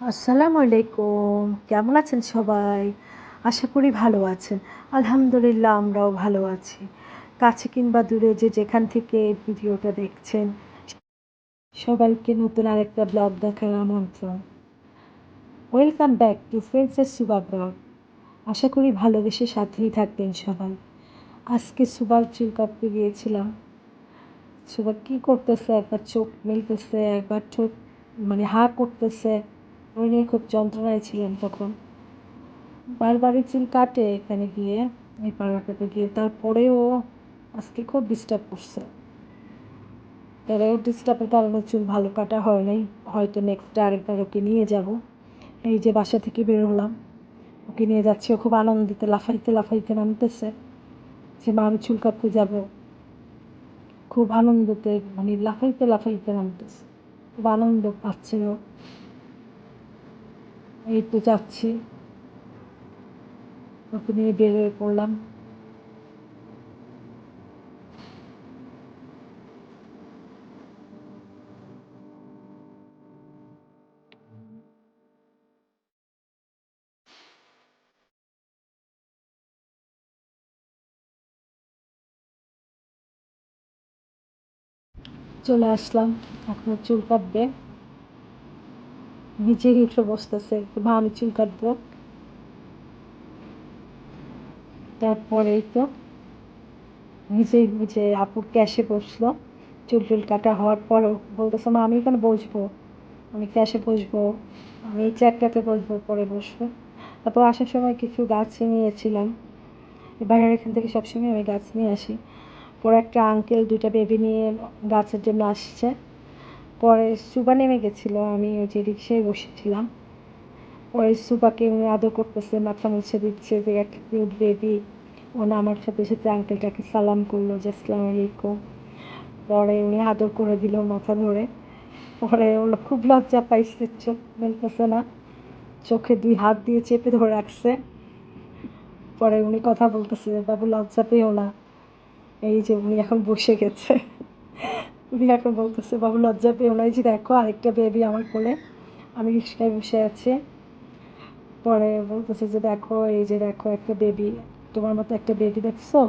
আসসালামু আলাইকুম। কেমন আছেন সবাই? আশা করি ভালো আছেন। আলহামদুলিল্লাহ আমরাও ভালো আছি। কাছে কিংবা দূরে যে যেখান থেকে এই ভিডিওটা দেখছেন, সবাইকে নতুন আরেকটা ব্লগ দেখার আমন্ত্রণ। Welcome back to princess Suba blog. আশা করি ভালোবেসে সাথেই থাকবেন সবাই। আজকে সুবার চুল কাটতে গিয়েছিলাম। সুবা কী করতেছে, একবার চোখ মেলতেছে, একবার ঠোঁট হা করতেছে। ওই নিয়ে খুব যন্ত্রণায় ছিলেন তখন। বারবারই চুল কাটে এখানে গিয়ে, এই পার্লারটাতে গিয়ে, তারপরেও আজকে খুব ডিস্টার্ব করছে। তারাও ডিস্টার্বের কারণে চুল ভালো কাটা হয় নাই। হয়তো নেক্সট আরেকবার ওকে নিয়ে যাব। এই যে বাসা থেকে বের হলাম, ওকে নিয়ে যাচ্ছি। ও খুব আনন্দিত, লাফাইতে লাফাইতে নামতেছে যে মা আমি চুল কাটতে যাব। খুব আনন্দতে লাফাইতে লাফাইতে নামতেছে, খুব আনন্দ পাচ্ছে ও। এই তো যাচ্ছি, ওকে নিয়ে বের হয়ে পড়লাম। চলে আসলাম, এখন চুল কাটবে। নিচে উঠে বসতেছে, মা আমি চুল কাটবো। তারপরেই তো নিজেই নিজে আপুর ক্যাশে বসলো। চুল টুল কাটা হওয়ার পরও বলতেছে মা আমি এখানে বসবো, আমি ক্যাশে বসবো, আমি এই চেয়ারটাতে বসবো, পরে বসবো। তারপর আসার সময় কিছু গাছ নিয়েছিলাম। বাইরের এখান থেকে সবসময় আমি গাছ নিয়ে আসি। পরে একটা আঙ্কেল দুইটা বেবি নিয়ে গাছের জন্য আসছে। পরে সুবা নেমে গেছিলো, আমি ওই যে রিক্সায় বসেছিলাম। পরে সুবাকে উনি আদর করতেছে, মাথা মুছে দিচ্ছে যে একটা কিউট বেবি। ও না আমার সাথে সাথে আঙ্কেলটাকে সালাম করলো যে আসসালামু আলাইকুম। পরে উনি আদর করে দিল মাথা ধরে। পরে ওরা খুব লজ্জা পাইছে, চোখ মেলতেছে না, চোখে দুই হাত দিয়ে চেপে ধরে রাখছে। পরে উনি কথা বলতেছে, বাবু লজ্জা পেও না। এই যে উনি এখন বসে গেছে, উনি এখন বলতেছে বাবু লজ্জা পেও না, এই যে দেখো আরেকটা বেবি আমার কোলে, আমি রিক্সায় বসে আছি। পরে বলতেছে যে দেখো এই যে দেখো একটা বেবি, তোমার মতো একটা বেবি দেখছো।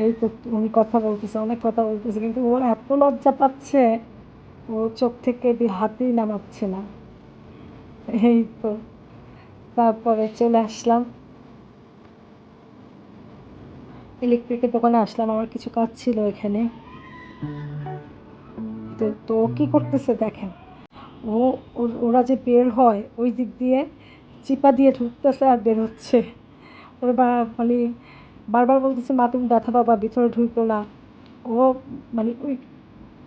এই তো উনি কথা বলতেছে, অনেক কথা বলতেছে, কিন্তু ও এত লজ্জা পাচ্ছে, ও চোখ থেকে হাতই নামাচ্ছে না। এই তো তারপরে চলে আসলাম, ইলেকট্রিকের দোকানে আসলাম, আমার কিছু কাজ ছিল এখানে। তো তো ও কী করতেছে দেখেন, ও ওরা যে বের হয় ওই দিক দিয়ে চিপা দিয়ে ঢুকতেছে আর বের হচ্ছে। ওরা মানে বারবার বলতেছে মা তুমি ব্যথা পাবা, ভিতরে ঢুকলো না। ও ওই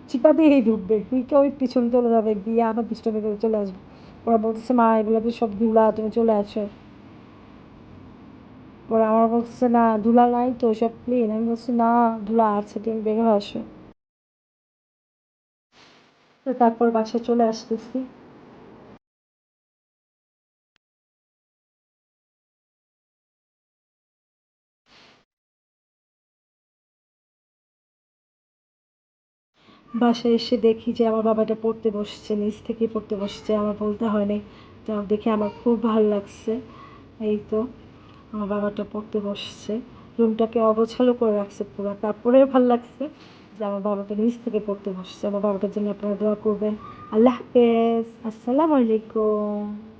চিপা দিয়েই ঢুকবে, ঢুকে ওই পিছন চলে যাবে, গিয়ে আবার ডিস্টার্ব করে চলে আসবে। ওরা বলতেছে মা এগুলো তো সব ধুলা, তুমি চলে আসো। ওরা আমার বলতেছে না ধুলা নাই তো, সব ক্লিন। আমি বলছি না ধুলা আছে, তুমি বের হয়ে আসো। তো তারপর বাসায় চলে আসতেছি। বাসায় এসে দেখি যে আমার বাবাটা পড়তে বসছে, নিচ থেকেই পড়তে বসছে, আমার বলতে হয়নি। তো দেখে আমার খুব ভালো লাগছে। এই তো আমার বাবাটা পড়তে বসছে, রুমটাকে অগোছালো করে রাখছে পুরো, তারপরেও ভালো লাগছে যে আমার বাবাটা নিচ থেকে পড়তে বসছে। আমার বাবাটার জন্য আপনারা দোয়া করবেন। আল্লাহ হাফেজ, আসসালামু আলাইকুম।